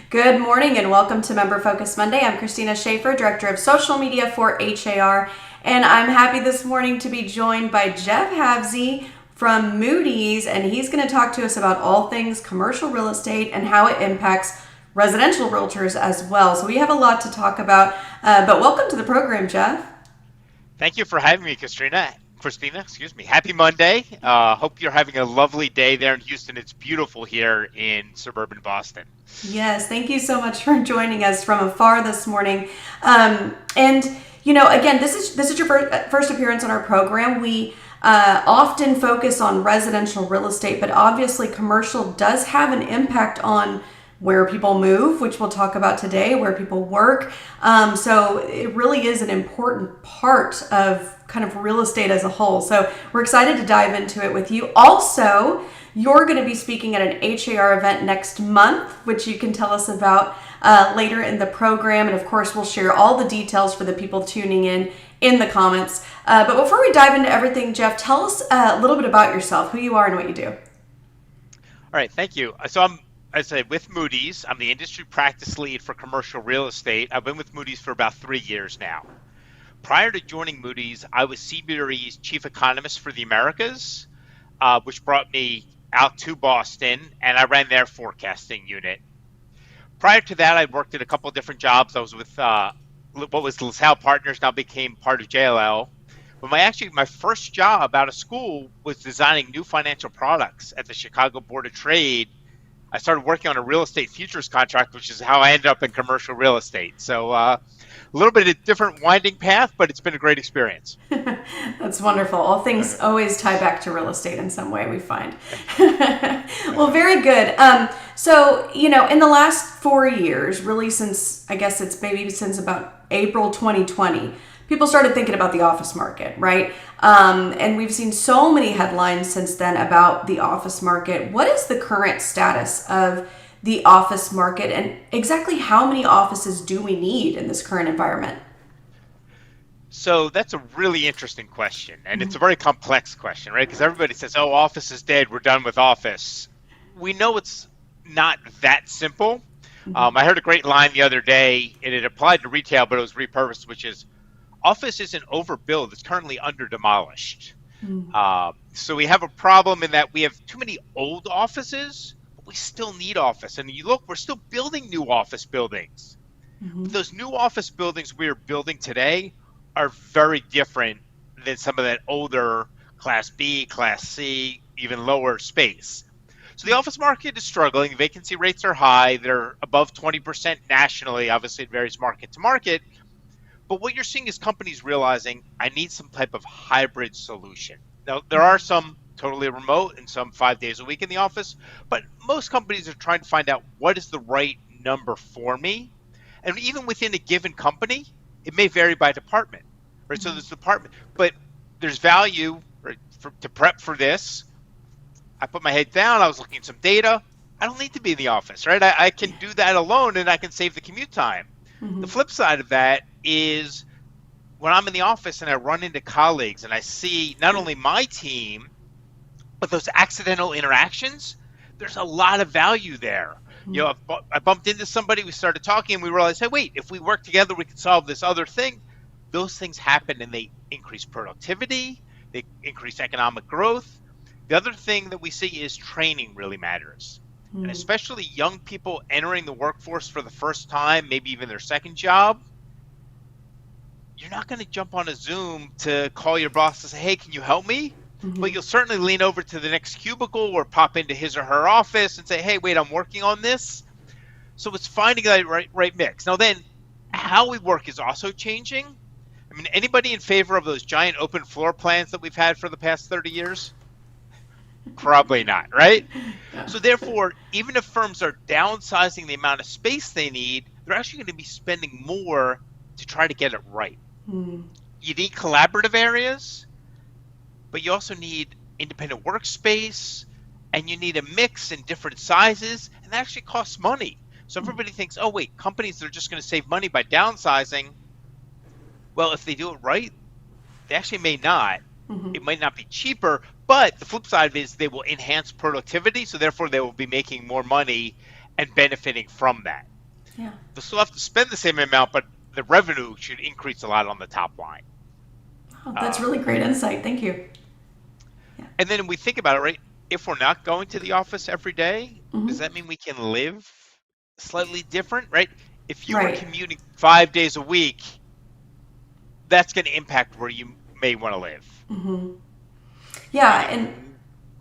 Good morning and welcome to Member Focus Monday. I'm Christina Schaefer, Director of Social Media for HAR, and I'm happy this morning to be joined by Jeff Havsy from Moody's, and he's going to talk to us about all things commercial real estate and how it impacts residential realtors as well. So we have a lot to talk about, but welcome to the program, Jeff. Thank you for having me, Christina, excuse me. Happy Monday. Hope you're having a lovely day there in Houston. It's beautiful here in suburban Boston. Yes, thank you so much for joining us from afar this morning. And you know, again, this is your first appearance on our program. We often focus on residential real estate, but obviously commercial does have an impact on where people move, which we'll talk about today, where people work. So it really is an important part of kind of real estate as a whole. So we're excited to dive into it with you. Also, you're going to be speaking at an HAR event next month, which you can tell us about later in the program. And of course, we'll share all the details for the people tuning in the comments. But before we dive into everything, Jeff, tell us a little bit about yourself, who you are and what you do. All right, thank you. So I said with Moody's, I'm the industry practice lead for commercial real estate. I've been with Moody's for about 3 years now. Prior to joining Moody's, I was CBRE's chief economist for the Americas, which brought me out to Boston, and I ran their forecasting unit. Prior to that, I worked at a couple of different jobs. I was with what was LaSalle Partners, now became part of JLL. But my first job out of school was designing new financial products at the Chicago Board of Trade. I started working on a real estate futures contract, which is how I ended up in commercial real estate. So a little bit of a different winding path, but it's been a great experience. That's wonderful. All things always tie back to real estate in some way, we find. Well, very good. So, you know, in the last 4 years, really since, I guess it's maybe since about April 2020, people started thinking about the office market, right? And we've seen so many headlines since then about the office market. What is the current status of the office market, and exactly how many offices do we need in this current environment? So that's a really interesting question, and it's a very complex question, right? Because everybody says, oh, office is dead, we're done with office. We know it's not that simple. I heard a great line the other day, and it applied to retail, but it was repurposed, which is, office isn't overbuilt, it's currently under demolished. So we have a problem in that we have too many old offices, but we still need office. And you look, we're still building new office buildings. But those new office buildings we are building today are very different than some of that older Class B, Class C, even lower space. So the office market is struggling. Vacancy rates are high. They're above 20% nationally. Obviously, it varies market to market. But what you're seeing is companies realizing I need some type of hybrid solution. Now, there are some totally remote and some 5 days a week in the office, but most companies are trying to find out what is the right number for me. And even within a given company, it may vary by department, right? So there's department, but there's value, right, to prep for this. I put my head down, I was looking at some data. I don't need to be in the office, right? I can do that alone and I can save the commute time. The flip side of that is when I'm in the office and I run into colleagues and I see not only my team, but those accidental interactions, there's a lot of value there. You know, I bumped into somebody, we started talking, and we realized, hey, wait, if we work together, we can solve this other thing. Those things happen and they increase productivity, they increase economic growth. The other thing that we see is training really matters. And especially young people entering the workforce for the first time, maybe even their second job, you're not going to jump on a Zoom to call your boss and say, hey, can you help me? But you'll certainly lean over to the next cubicle or pop into his or her office and say, hey, wait, I'm working on this. So it's finding that right mix. Now then, how we work is also changing. I mean, anybody in favor of those giant open floor plans that we've had for the past 30 years? Probably not, right? So therefore, even if firms are downsizing the amount of space they need, they're actually going to be spending more to try to get it right. You need collaborative areas, but you also need independent workspace, and you need a mix in different sizes, and that actually costs money. So everybody thinks, oh, wait, companies are just going to save money by downsizing. Well, if they do it right, they actually may not. It might not be cheaper, but the flip side of it is they will enhance productivity, so therefore they will be making more money and benefiting from that. Yeah. They'll still have to spend the same amount, but the revenue should increase a lot on the top line. Oh, that's really Um, great insight. Thank you. Yeah. and then we think about it, right? If we're not going to the office every day, does Hmm. that mean we can live slightly different, right? If you were Right. commuting 5 days a week, that's going to impact where you may want to live. Hmm. Yeah. And Meaning, sorry,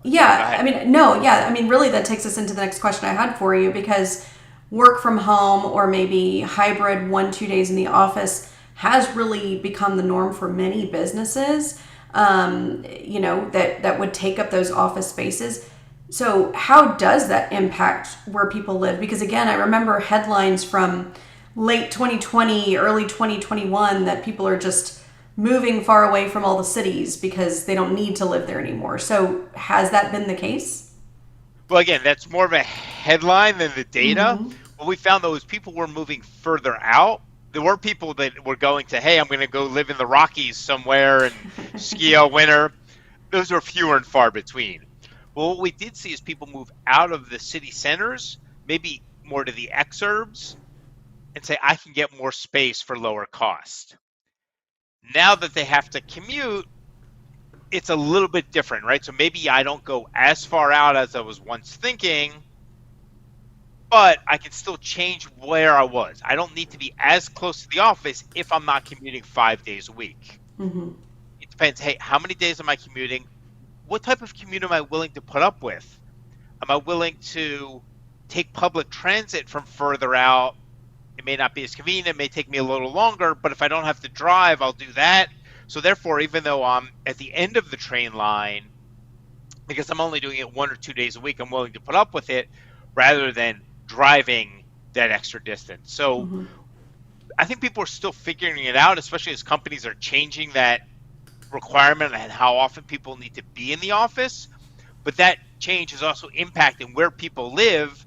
go yeah, I ahead. mean, no, yeah, I mean, really, that takes us into the next question I had for you because work from home or maybe hybrid 1, 2 days in the office has really become the norm for many businesses. That would take up those office spaces. So, how does that impact where people live? Because again, I remember headlines from late 2020, early 2021 that people are just moving far away from all the cities because they don't need to live there anymore. So, has that been the case? Well, again, that's more of a headline than the data. Mm-hmm. What we found though is people were moving further out. There were people that were going to, hey, I'm going to go live in the Rockies somewhere and ski all winter. Those are fewer and far between. Well, what we did see is people move out of the city centers, maybe more to the exurbs, and say, I can get more space for lower cost. Now that they have to commute, it's a little bit different, right? So maybe I don't go as far out as I was once thinking, but I can still change where I was. I don't need to be as close to the office if I'm not commuting 5 days a week. Mm-hmm. It depends, hey, how many days am I commuting? What type of commute am I willing to put up with? Am I willing to take public transit from further out? It may not be as convenient, it may take me a little longer, but if I don't have to drive, I'll do that. So therefore, even though I'm at the end of the train line, because I'm only doing it 1 or 2 days a week, I'm willing to put up with it rather than driving that extra distance. So Mm-hmm. I think people are still figuring it out, especially as companies are changing that requirement and how often people need to be in the office. But that change is also impacting where people live.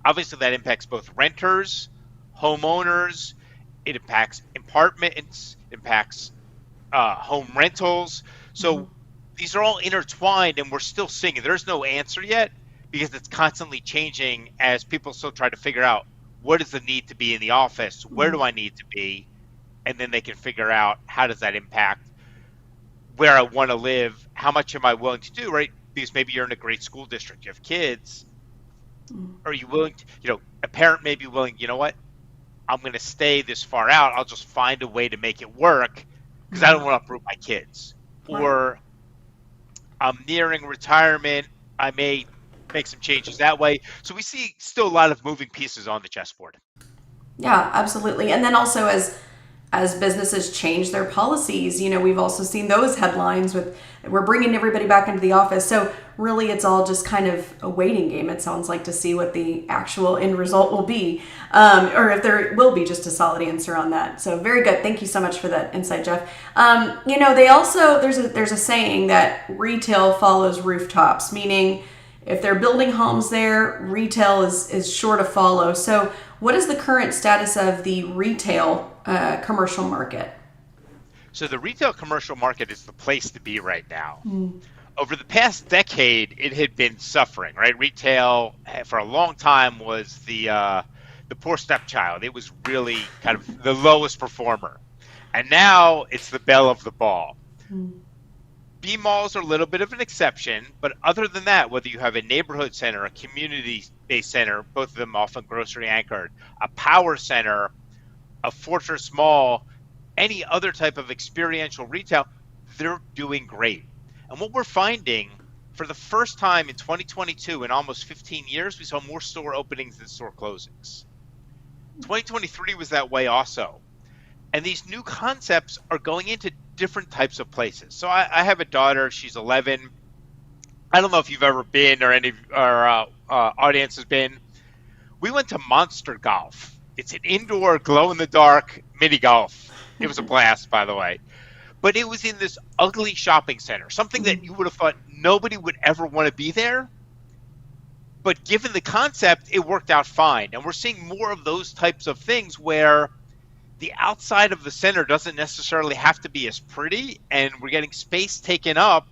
Obviously, that impacts both renters, homeowners, it impacts apartments, it impacts home rentals. Mm-hmm. So these are all intertwined, and we're still seeing it. There's no answer yet because it's constantly changing as people still try to figure out what is the need to be in the office, where Mm-hmm. do I need to be, and then they can figure out how does that impact where I want to live, how much am I willing to do, right? Because maybe you're in a great school district, you have kids. Are you willing to, a parent may be willing, you know what? I'm going to stay this far out. I'll just find a way to make it work because I Mm-hmm. don't want to uproot my kids. Right. Or I'm nearing retirement. I may make some changes that way. So we see still a lot of moving pieces on the chessboard. Yeah, absolutely. And then also as businesses change their policies, we've also seen those headlines with we're bringing everybody back into the office. So really, it's all just kind of a waiting game. It sounds like to see what the actual end result will be, or if there will be just a solid answer on that. So very good. Thank you so much for that insight, Jeff. They also there's a saying that retail follows rooftops, meaning if they're building homes there, retail is sure to follow. So, what is the current status of the retail commercial market? So the retail commercial market is the place to be right now. Over the past decade, it had been suffering, right? Retail for a long time was the poor stepchild. It was really kind of the lowest performer. And now it's the belle of the ball. B malls are a little bit of an exception, but other than that, whether you have a neighborhood center, a community-based center, both of them often grocery anchored, a power center, a fortress mall, any other type of experiential retail, they're doing great. And what we're finding for the first time in 2022 in almost 15 years, we saw more store openings than store closings. 2023 was that way also. And these new concepts are going into different types of places. So I have a daughter, she's 11. I don't know if you've ever been or any of our audience has been. We went to Monster Golf. It's an indoor glow-in-the-dark mini golf. It was a blast, by the way. But it was in this ugly shopping center, something that you would have thought nobody would ever want to be there. But given the concept, it worked out fine. And we're seeing more of those types of things where the outside of the center doesn't necessarily have to be as pretty, and we're getting space taken up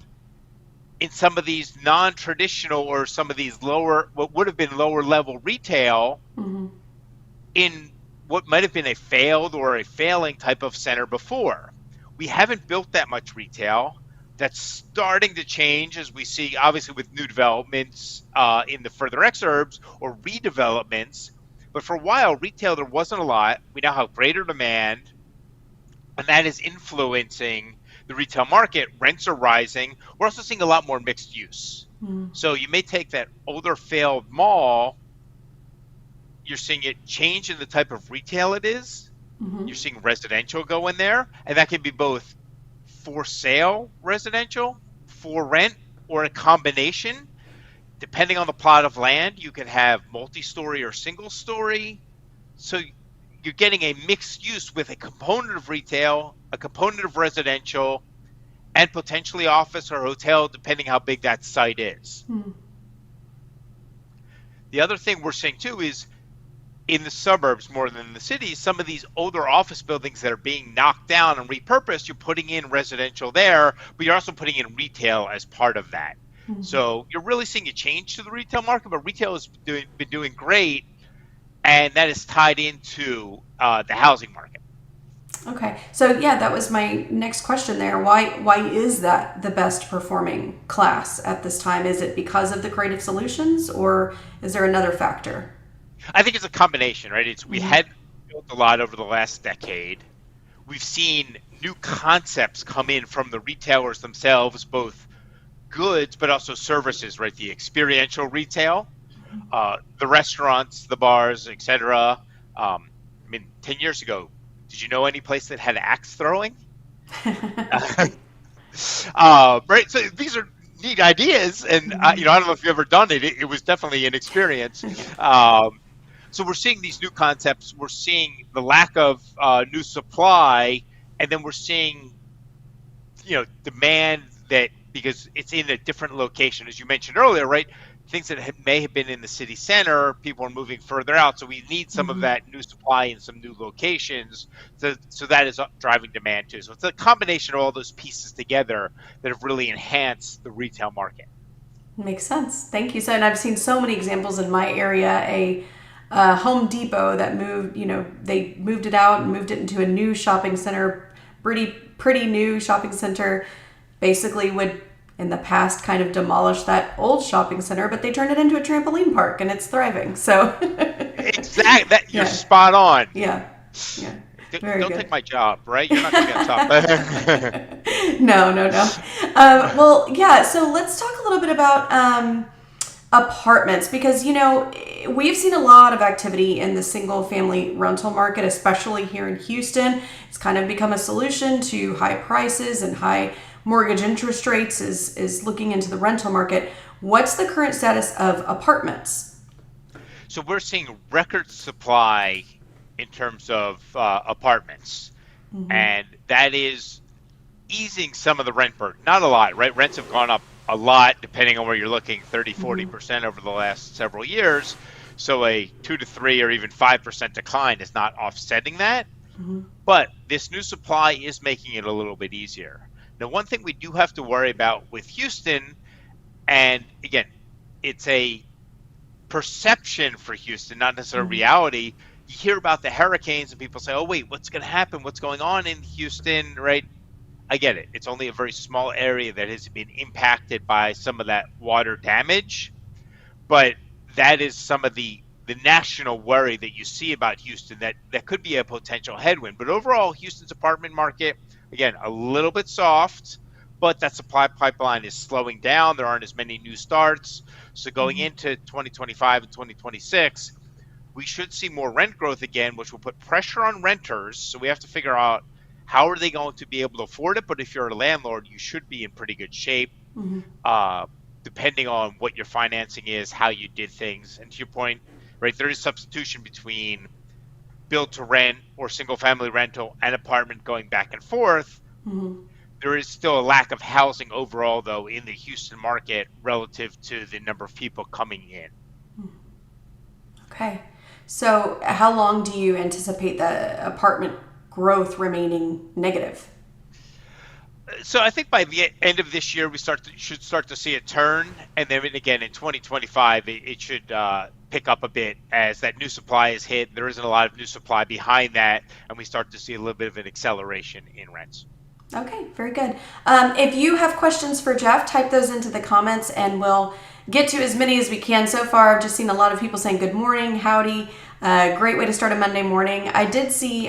in some of these non-traditional or some of these lower, what would have been lower level retail, Mm-hmm. in what might have been a failed or a failing type of center before. We haven't built that much retail. That's starting to change as we see, obviously, with new developments in the further exurbs or redevelopments. But for a while, retail, there wasn't a lot. We now have greater demand, and that is influencing the retail market. Rents are rising. We're also seeing a lot more mixed use. So you may take that older failed mall, you're seeing it change in the type of retail it is. You're seeing residential go in there, and that can be both for sale residential, for rent, or a combination. Depending on the plot of land, you can have multi-story or single story. So you're getting a mixed use with a component of retail, a component of residential, and potentially office or hotel, depending how big that site is. The other thing we're seeing too is in the suburbs more than in the cities, some of these older office buildings that are being knocked down and repurposed, you're putting in residential there, but you're also putting in retail as part of that. So you're really seeing a change to the retail market, but retail has been doing great, and that is tied into the housing market. Okay, so yeah, that was my next question there. Why is that the best performing class at this time? Is it because of the creative solutions, or is there another factor? I think it's a combination, right? We had built a lot over the last decade. We've seen new concepts come in from the retailers themselves, both goods but also services, right? The experiential retail, the restaurants, the bars, etc. I mean, 10 years ago, did you know any place that had axe throwing? Right. So these are neat ideas, and I don't know if you've ever done it. It was definitely an experience. So we're seeing these new concepts. We're seeing the lack of new supply, and then we're seeing, demand that because it's in a different location, as you mentioned earlier, right? Things that may have been in the city center, people are moving further out, so we need some of that new supply in some new locations. So that is driving demand too. So it's a combination of all those pieces together that have really enhanced the retail market. Makes sense. Thank you. So, and I've seen so many examples in my area. A Home Depot that they moved it out and moved it into a new shopping center, pretty new shopping center. Basically, would in the past kind of demolish that old shopping center, but they turned it into a trampoline park and it's thriving. So exactly, you're spot on. Yeah. Don't take my job, right? You're not going to be on top. No. Well, yeah. So let's talk a little bit about apartments, because we've seen a lot of activity in the single family rental market, especially here in Houston. It's kind of become a solution to high prices and high mortgage interest rates is looking into the rental market. What's the current status of apartments? So we're seeing record supply in terms of apartments, and that is easing some of the rent burden. Not a lot, right? Rents have gone up a lot, depending on where you're looking, 30-40% over the last several years. So a 2 to 3 or even 5% decline is not offsetting that. But this new supply is making it a little bit easier. Now, one thing we do have to worry about with Houston, and again, it's a perception for Houston, not necessarily reality. You hear about the hurricanes and people say, oh, wait, what's going to happen? What's going on in Houston, right? I get it. It's only a very small area that has been impacted by some of that water damage. But that is some of the national worry that you see about Houston that could be a potential headwind. But overall, Houston's apartment market, again, a little bit soft, but that supply pipeline is slowing down. There aren't as many new starts. So going into 2025 and 2026, we should see more rent growth again, which will put pressure on renters. So we have to figure out how are they going to be able to afford it. But if you're a landlord, you should be in pretty good shape, depending on what your financing is, how you did things. And to your point, right, there is substitution between build to rent or single family rental and apartment going back and forth. There is still a lack of housing overall, though, in the Houston market relative to the number of people coming in. Okay. So how long do you anticipate the apartment growth remaining negative? So I think by the end of this year, we should start to see a turn. And then again, in 2025, it should pick up a bit as that new supply is hit. There isn't a lot of new supply behind that, and we start to see a little bit of an acceleration in rents. Okay, very good. If you have questions for Jeff, type those into the comments and we'll get to as many as we can. So far, I've just seen a lot of people saying good morning, howdy. Great way to start a Monday morning. I did see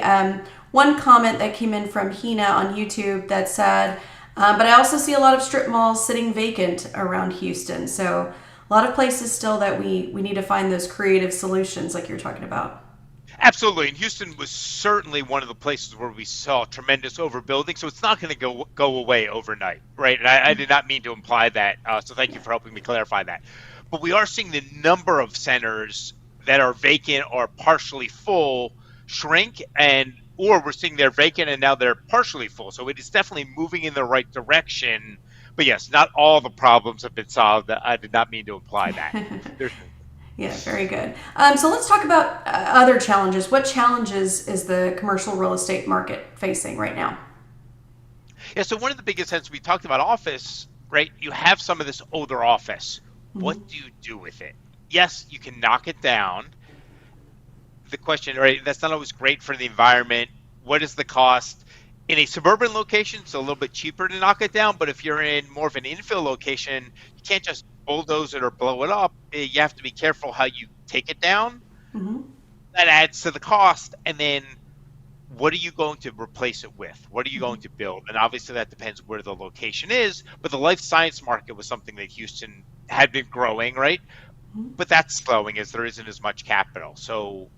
one comment that came in from Hina on YouTube that said, but I also see a lot of strip malls sitting vacant around Houston. So a lot of places still that we need to find those creative solutions like you're talking about. Absolutely, and Houston was certainly one of the places where we saw tremendous overbuilding. So it's not going to go away overnight, right? And I did not mean to imply that. So thank you for helping me clarify that. But we are seeing the number of centers that are vacant or partially full shrink, or we're seeing they're vacant and now they're partially full. So it is definitely moving in the right direction. But yes, not all the problems have been solved. I did not mean to imply that. There's Yeah, very good. So let's talk about other challenges. What challenges is the commercial real estate market facing right now? Yeah, so one of the biggest things we talked about office, right? You have some of this older office. What do you do with it? Yes, you can knock it down. The question, right? That's not always great for the environment. What is the cost? In a suburban location, it's a little bit cheaper to knock it down, but if you're in more of an infill location, you can't just bulldoze it or blow it up. You have to be careful how you take it down. Mm-hmm. That adds to the cost. And then what are you going to replace it with? What are you going to build? And obviously that depends where the location is, but the life science market was something that Houston had been growing, right? But that's slowing as there isn't as much capital. So,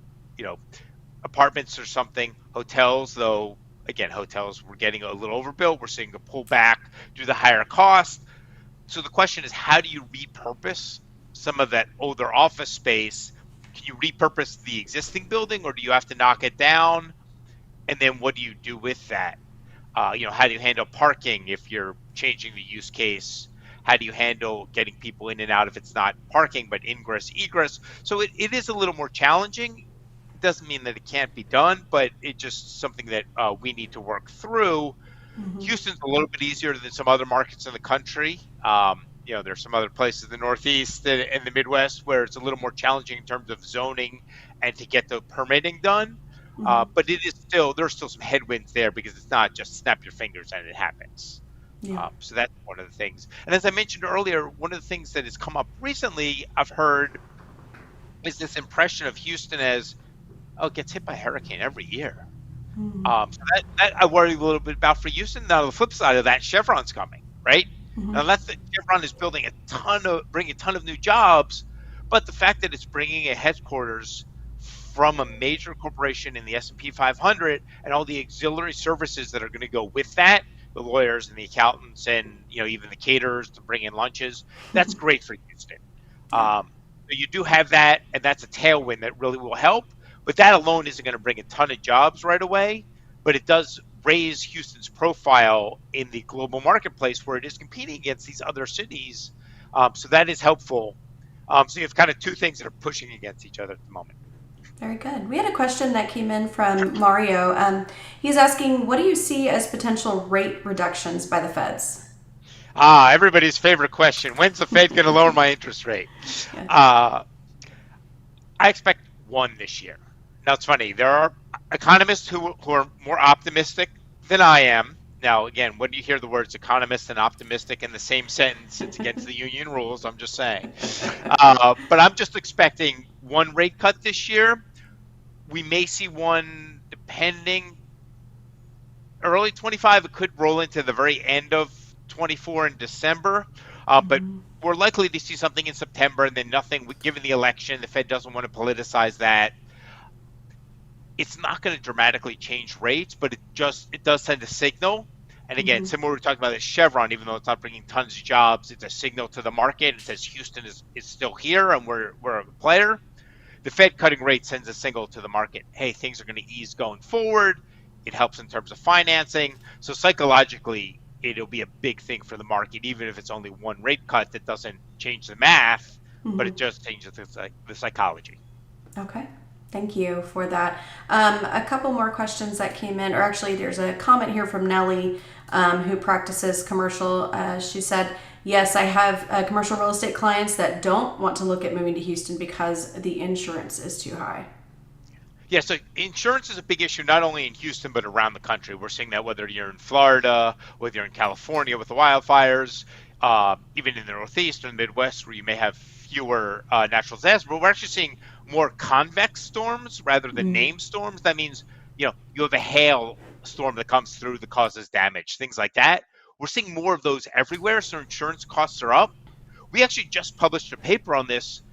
apartments or something, hotels, though, again, hotels were getting a little overbuilt. We're seeing a pullback due to the higher cost. So the question is, how do you repurpose some of that older office space? Can you repurpose the existing building, or do you have to knock it down? And then what do you do with that? How do you handle parking if you're changing the use case? How do you handle getting people in and out if it's not parking, but ingress, egress? So it is a little more challenging. It doesn't mean that it can't be done, but it's just something that we need to work through. Mm-hmm. Houston's a little bit easier than some other markets in the country. There's some other places in the Northeast and the Midwest where it's a little more challenging in terms of zoning and to get the permitting done. But there's still some headwinds there because it's not just snap your fingers and it happens. Yeah. So that's one of the things. And as I mentioned earlier, one of the things that has come up recently, I've heard, is this impression of Houston as, it gets hit by a hurricane every year. Mm-hmm. So that I worry a little bit about for Houston. Now, the flip side of that, Chevron's coming, right? Mm-hmm. Now, Chevron is building bringing a ton of new jobs, but the fact that it's bringing a headquarters from a major corporation in the S&P 500 and all the auxiliary services that are going to go with that, the lawyers and the accountants and even the caterers to bring in lunches, that's great for Houston. So you do have that, and that's a tailwind that really will help. But that alone isn't going to bring a ton of jobs right away, but it does raise Houston's profile in the global marketplace where it is competing against these other cities. So that is helpful. So you have kind of two things that are pushing against each other at the moment. Very good. We had a question that came in from Mario. He's asking, what do you see as potential rate reductions by the feds? Everybody's favorite question. When's the Fed going to lower my interest rate? Yeah. I expect one this year. Now, it's funny. There are economists who are more optimistic than I am. Now, again, when you hear the words economist and optimistic in the same sentence, it's against the union rules. I'm just saying. But I'm just expecting one rate cut this year. We may see one depending early 25. It could roll into the very end of 24 in December. But we're likely to see something in September and then nothing, given the election. The Fed doesn't want to politicize that. It's not going to dramatically change rates, but it does send a signal. And again, similar to talking about the Chevron, even though it's not bringing tons of jobs, it's a signal to the market. It says Houston is still here and we're a player. The Fed cutting rates sends a signal to the market. Hey, things are going to ease going forward. It helps in terms of financing. So psychologically, it'll be a big thing for the market, even if it's only one rate cut that doesn't change the math, but it just changes the psychology. Okay. Thank you for that. A couple more questions that came in, or actually there's a comment here from Nellie who practices commercial. She said, yes, I have commercial real estate clients that don't want to look at moving to Houston because the insurance is too high. Yeah, so insurance is a big issue not only in Houston but around the country. We're seeing that whether you're in Florida, whether you're in California with the wildfires, even in the Northeast or the Midwest where you may have fewer natural disasters. But we're actually seeing more convex storms rather than named storms. That means you have a hail storm that comes through that causes damage, things like that. We're seeing more of those everywhere, so insurance costs are up. We actually just published a paper on this.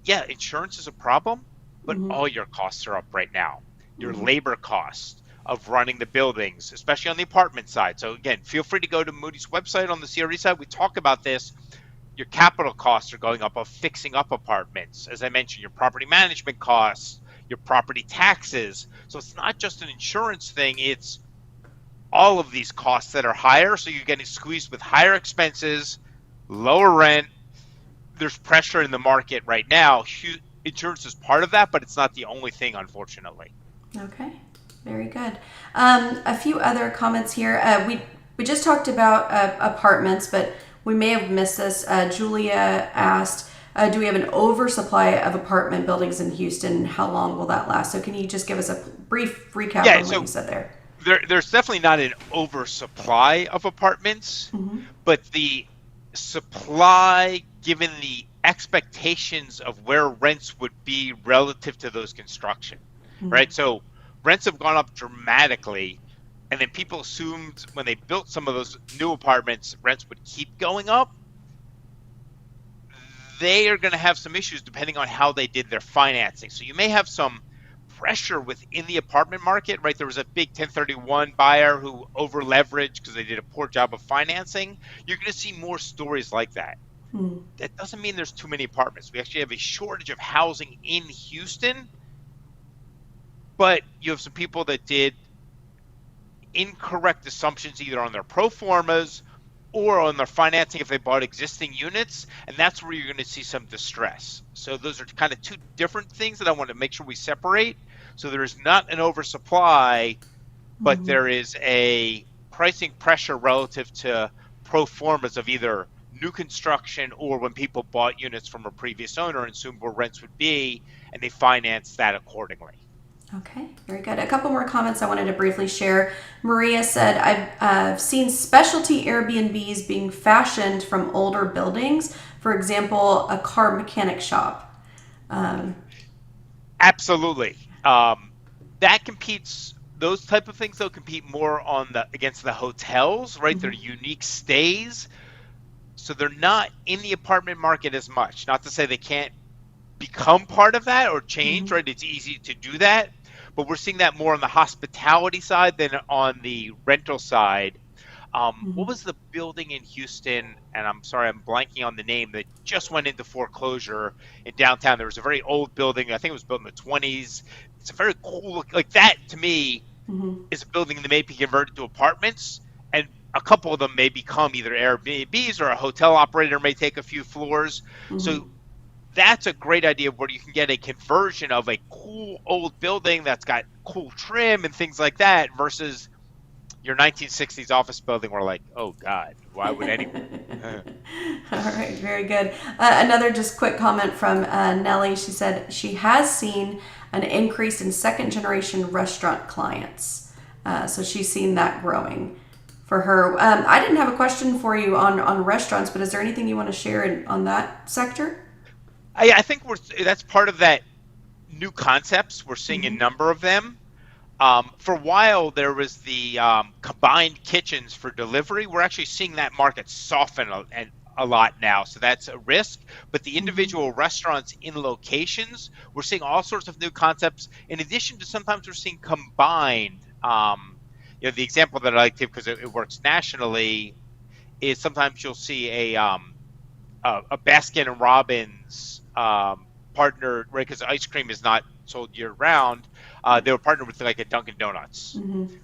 Yeah, insurance is a problem, but all your costs are up right now. Your labor costs of running the buildings, especially on the apartment side. So again, feel free to go to Moody's website on the CRE side. We talk about this. Your capital costs are going up of fixing up apartments. As I mentioned, your property management costs, your property taxes. So it's not just an insurance thing, it's all of these costs that are higher. So you're getting squeezed with higher expenses, lower rent. There's pressure in the market right now. Insurance is part of that, but it's not the only thing, unfortunately. Okay, very good. A few other comments here. We just talked about apartments, but we may have missed this. Julia asked, do we have an oversupply of apartment buildings in Houston? How long will that last? So can you just give us a brief recap on what you said there? There's definitely not an oversupply of apartments, but the supply, given the expectations of where rents would be relative to those construction, right? So rents have gone up dramatically, and then people assumed when they built some of those new apartments, rents would keep going up. They are going to have some issues depending on how they did their financing. So you may have some pressure within the apartment market, right? There was a big 1031 buyer who over leveraged because they did a poor job of financing. You're going to see more stories like that. That doesn't mean there's too many apartments. We actually have a shortage of housing in Houston, but you have some people that did incorrect assumptions either on their pro formas or on their financing if they bought existing units, and that's where you're going to see some distress. So those are kind of two different things that I want to make sure we separate. So there is not an oversupply, but there is a pricing pressure relative to pro formas of either new construction or when people bought units from a previous owner and assumed where rents would be, and they financed that accordingly. Okay, very good. A couple more comments I wanted to briefly share. Maria said, I've seen specialty Airbnbs being fashioned from older buildings. For example, a car mechanic shop. Absolutely. That competes, those type of things though compete more against the hotels, right? They're unique stays. So they're not in the apartment market as much. Not to say they can't become part of that or change, right? It's easy to do that. But we're seeing that more on the hospitality side than on the rental side. What was the building in Houston? And I'm sorry, I'm blanking on the name that just went into foreclosure in downtown. There was a very old building. I think it was built in the 20s. It's a very cool, like that to me is a building that may be converted to apartments. And a couple of them may become either Airbnbs or a hotel operator may take a few floors. So that's a great idea where you can get a conversion of a cool old building that's got cool trim and things like that versus your 1960s office building where like, oh God, why would anyone? All right, very good. Another just quick comment from Nellie. She said she has seen an increase in second generation restaurant clients. So she's seen that growing for her. I didn't have a question for you on restaurants, but is there anything you want to share on that sector? I think that's part of that new concepts. We're seeing a number of them. For a while, there was the combined kitchens for delivery. We're actually seeing that market soften a lot now, so that's a risk. But the individual restaurants in locations, we're seeing all sorts of new concepts. In addition to sometimes we're seeing combined. The example that I like to give because it works nationally is sometimes you'll see a Baskin and Robbins partner, right? Because ice cream is not sold year round. They were partnered with like a Dunkin' Donuts,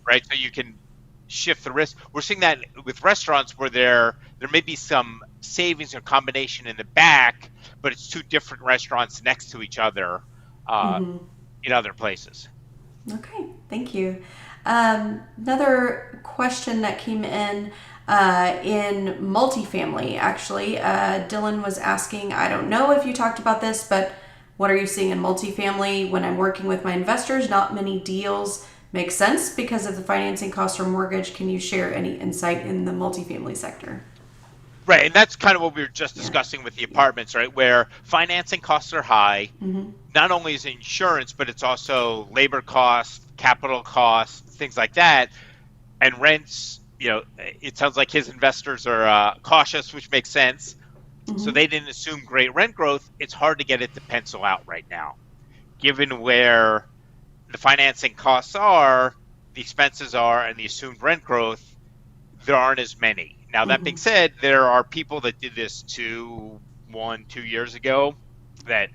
right? So you can shift the risk. We're seeing that with restaurants where there may be some savings or combination in the back, but it's two different restaurants next to each other in other places. Okay, thank you. Another question that came in. in multifamily. Actually, Dylan was asking, I don't know if you talked about this, but what are you seeing in multifamily? When I'm working with my investors, not many deals make sense because of the financing costs or mortgage. Can you share any insight in the multifamily sector? Right, and that's kind of what we were just Yeah. discussing with the Yeah. apartments, right? Where financing costs are high. Mm-hmm. Not only is it insurance, but it's also labor costs, capital costs, things like that. And rents, it sounds like his investors are cautious, which makes sense. So Mm-hmm. they didn't assume great rent growth. It's hard to get it to pencil out right now, given where the financing costs are, the expenses are, and the assumed rent growth. There aren't as many. Now, that being Mm-hmm. said, there are people that did this 2 years ago that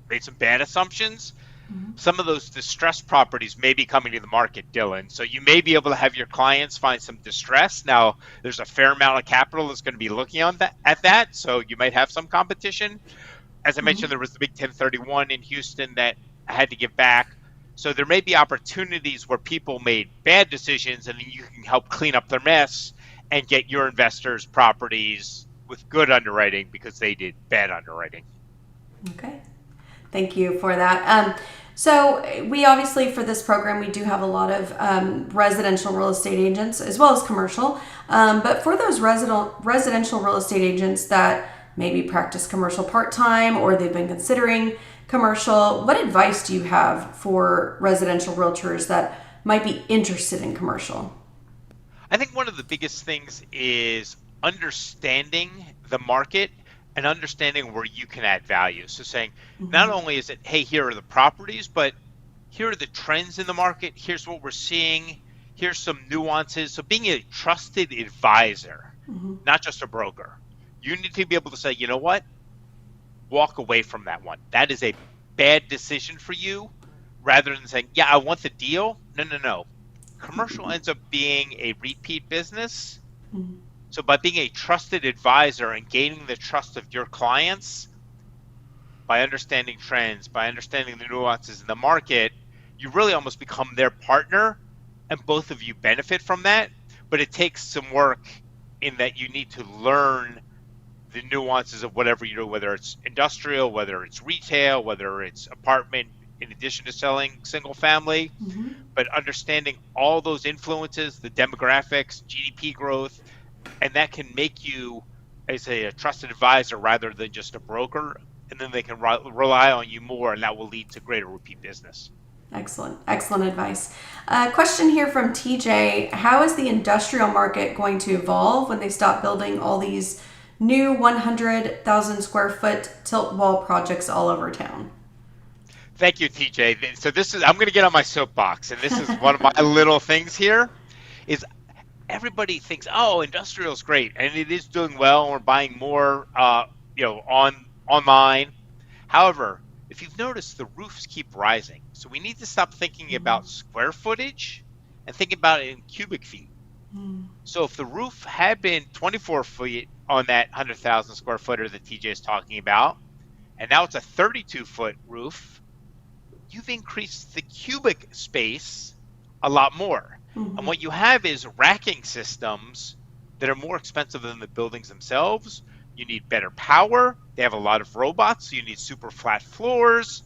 made some bad assumptions. Mm-hmm. Some of those distressed properties may be coming to the market, Dylan. So you may be able to have your clients find some distress. Now, there's a fair amount of capital that's going to be looking on that at that, so you might have some competition. As I Mm-hmm. mentioned, there was the big 1031 in Houston that I had to give back. So there may be opportunities where people made bad decisions, and then you can help clean up their mess and get your investors properties with good underwriting because they did bad underwriting. Okay. Thank you for that. So we obviously for this program we do have a lot of residential real estate agents as well as commercial. But for those residential real estate agents that maybe practice commercial part time or they've been considering commercial, what advice do you have for residential realtors that might be interested in commercial? I think one of the biggest things is understanding the market and understanding where you can add value. So saying not Mm-hmm. only is it, hey, here are the properties, but here are the trends in the market. Here's what we're seeing. Here's some nuances. So being a trusted advisor, Mm-hmm. not just a broker. You need to be able to say, you know what? Walk away from that one. That is a bad decision for you rather than saying, yeah, I want the deal. No, no, no. Commercial ends up being a repeat business. Mm-hmm. So by being a trusted advisor and gaining the trust of your clients, by understanding trends, by understanding the nuances in the market, you really almost become their partner and both of you benefit from that. But it takes some work in that you need to learn the nuances of whatever you do, whether it's industrial, whether it's retail, whether it's apartment, in addition to selling single family, Mm-hmm. but understanding all those influences, the demographics, GDP growth, and that can make you as a trusted advisor rather than just a broker. And then they can rely on you more, and that will lead to greater repeat business. Excellent, excellent advice. Question here from TJ. How is the industrial market going to evolve when they stop building all these new 100,000 square foot tilt wall projects all over town? Thank you, TJ. So I'm going to get on my soapbox, and this is one of my little things here. Is everybody thinks, oh, industrial is great, and it is doing well, and we're buying more, online. However, if you've noticed, the roofs keep rising. So we need to stop thinking about square footage and think about it in cubic feet. Mm-hmm. So if the roof had been 24 feet on that 100,000 square footer that TJ is talking about, and now it's a 32-foot roof, you've increased the cubic space a lot more. And Mm-hmm. what you have is racking systems that are more expensive than the buildings themselves. You need better power. They have a lot of robots, so you need super flat floors.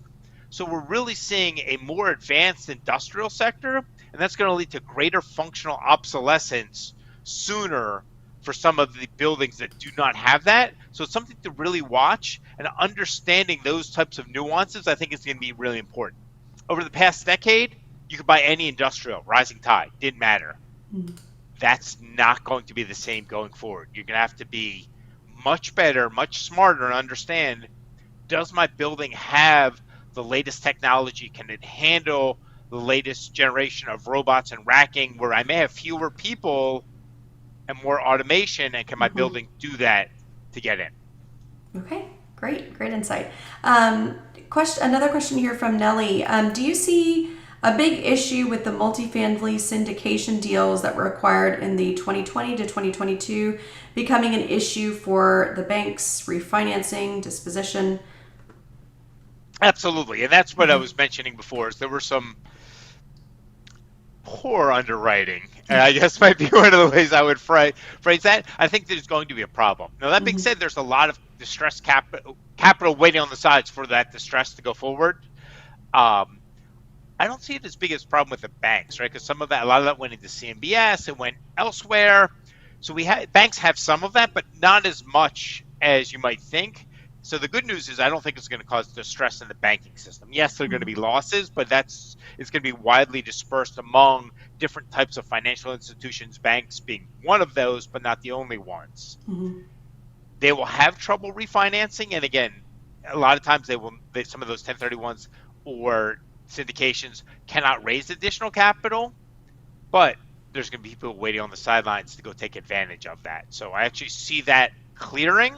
So we're really seeing a more advanced industrial sector, and that's going to lead to greater functional obsolescence sooner for some of the buildings that do not have that. So it's something to really watch, and understanding those types of nuances, I think, is going to be really important. Over the past decade, you could buy any industrial, rising tide, didn't matter. Mm-hmm. That's not going to be the same going forward. You're going to have to be much better, much smarter, and understand, does my building have the latest technology? Can it handle the latest generation of robots and racking where I may have fewer people and more automation? And can my Mm-hmm. building do that to get in? Okay, great, great insight. Another question here from Nellie. Do you see a big issue with the multifamily syndication deals that were acquired in the 2020 to 2022 becoming an issue for the banks, refinancing, disposition? Absolutely. And that's what I Mm-hmm. was mentioning before, is there were some poor underwriting. And I guess might be one of the ways I would phrase that. I think there's going to be a problem. Now, that being said, there's a lot of distressed capital waiting on the sides for that distress to go forward. Um, I don't see it as big as a problem with the banks, right? Because a lot of that went into CMBS, it went elsewhere. So banks have some of that, but not as much as you might think. So the good news is I don't think it's going to cause distress in the banking system. Yes, there are going to be losses, but it's going to be widely dispersed among different types of financial institutions, banks being one of those, but not the only ones. Mm-hmm. They will have trouble refinancing, and again, a lot of times some of those 1031s or syndications cannot raise additional capital, but there's going to be people waiting on the sidelines to go take advantage of that. So I actually see that clearing,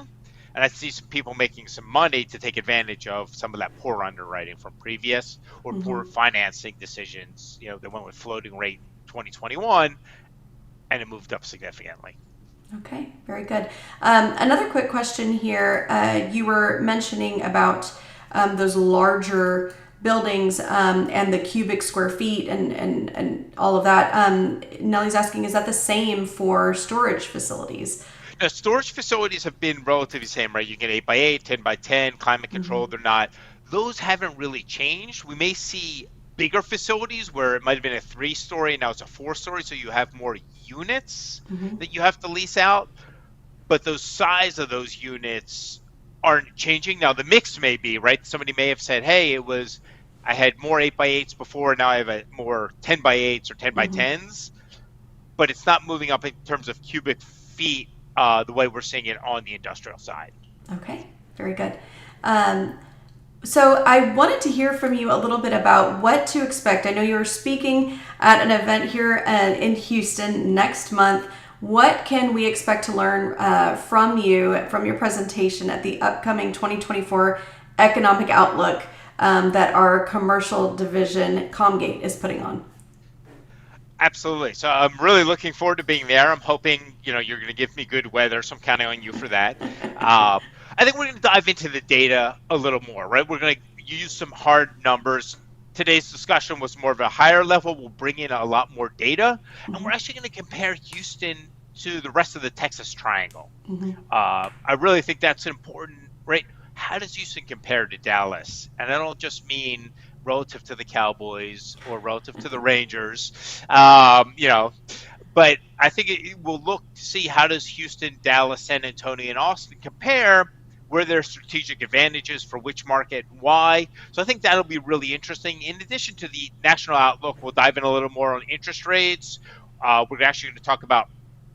and I see some people making some money to take advantage of some of that poor underwriting from previous or poor financing decisions. They went with floating rate 2021, and it moved up significantly. Okay, very good. Another quick question here. You were mentioning about those larger buildings and the cubic square feet and all of that. Nellie's asking, is that the same for storage facilities? Now, storage facilities have been relatively the same, right? You get 8x8, 10x10, climate controlled or not. Those haven't really changed. We may see bigger facilities where it might have been a 3-story and now it's a 4-story, so you have more units that you have to lease out. But those size of those units aren't changing. Now, the mix may be, right? Somebody may have said, hey, I had more 8x8s before, now I have more 10x8s or 10x10s. But it's not moving up in terms of cubic feet the way we're seeing it on the industrial side. Okay, very good. So I wanted to hear from you a little bit about what to expect. I know you're speaking at an event here in Houston next month. What can we expect to learn from you, from your presentation at the upcoming 2024 Economic Outlook that our commercial division, Comgate, is putting on? Absolutely. So I'm really looking forward to being there. I'm hoping, you're going to give me good weather, so I'm counting on you for that. I think we're going to dive into the data a little more, right? We're going to use some hard numbers. Today's discussion was more of a higher level. We'll bring in a lot more data, and we're actually going to compare Houston to the rest of the Texas Triangle. I really think that's important, right? How does Houston compare to Dallas? And I don't just mean relative to the Cowboys or relative to the Rangers, but I think we'll look to see how does Houston, Dallas, San Antonio, and Austin compare, where their strategic advantages for which market, why. So I think that'll be really interesting. In addition to the national outlook, we'll dive in a little more on interest rates. We're actually going to talk about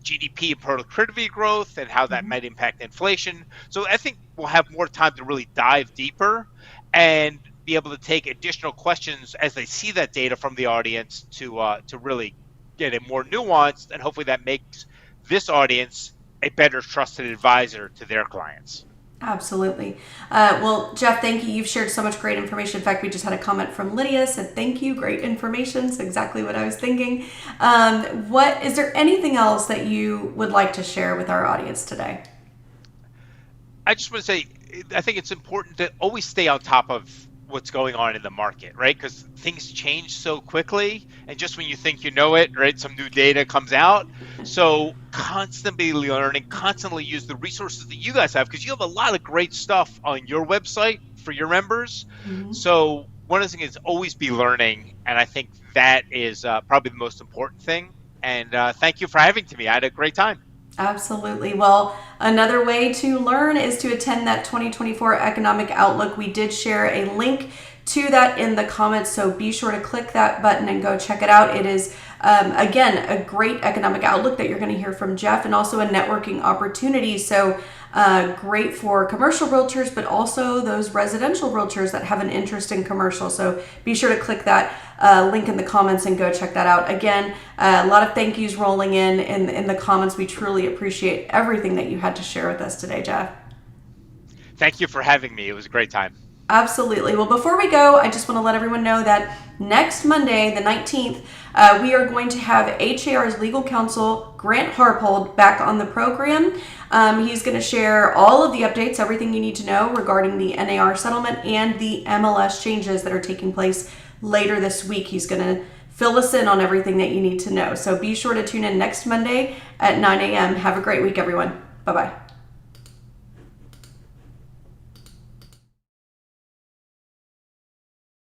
GDP and productivity growth and how that might impact inflation. So I think we'll have more time to really dive deeper and be able to take additional questions as they see that data from the audience to really get it more nuanced, and hopefully that makes this audience a better trusted advisor to their clients. Absolutely. Well, Jeff, thank you. You've shared so much great information. In fact, we just had a comment from Lydia, said, thank you. Great information. It's exactly what I was thinking. Is there anything else that you would like to share with our audience today? I just want to say, I think it's important to always stay on top of what's going on in the market, right? Because things change so quickly, and just when you think you know it, right, some new data comes out. So constantly learning, constantly use the resources that you guys have, because you have a lot of great stuff on your website for your members. So one of the things is always be learning, and I think that is probably the most important thing. And thank you for having me. I had a great time. Absolutely. Well, another way to learn is to attend that 2024 Economic Outlook. We did share a link to that in the comments, so be sure to click that button and go check it out. It is, again, a great economic outlook that you're going to hear from Jeff, and also a networking opportunity. So great for commercial realtors, but also those residential realtors that have an interest in commercial. So be sure to click that link in the comments and go check that out. Again, a lot of thank yous rolling in the comments. We truly appreciate everything that you had to share with us today, Jeff. Thank you for having me. It was a great time. Absolutely. Well, before we go, I just want to let everyone know that next Monday, the 19th, we are going to have HAR's legal counsel, Grant Harpold, back on the program. He's going to share all of the updates, everything you need to know regarding the NAR settlement and the MLS changes that are taking place later this week. He's going to fill us in on everything that you need to know. So be sure to tune in next Monday at 9 a.m. Have a great week, everyone. Bye-bye.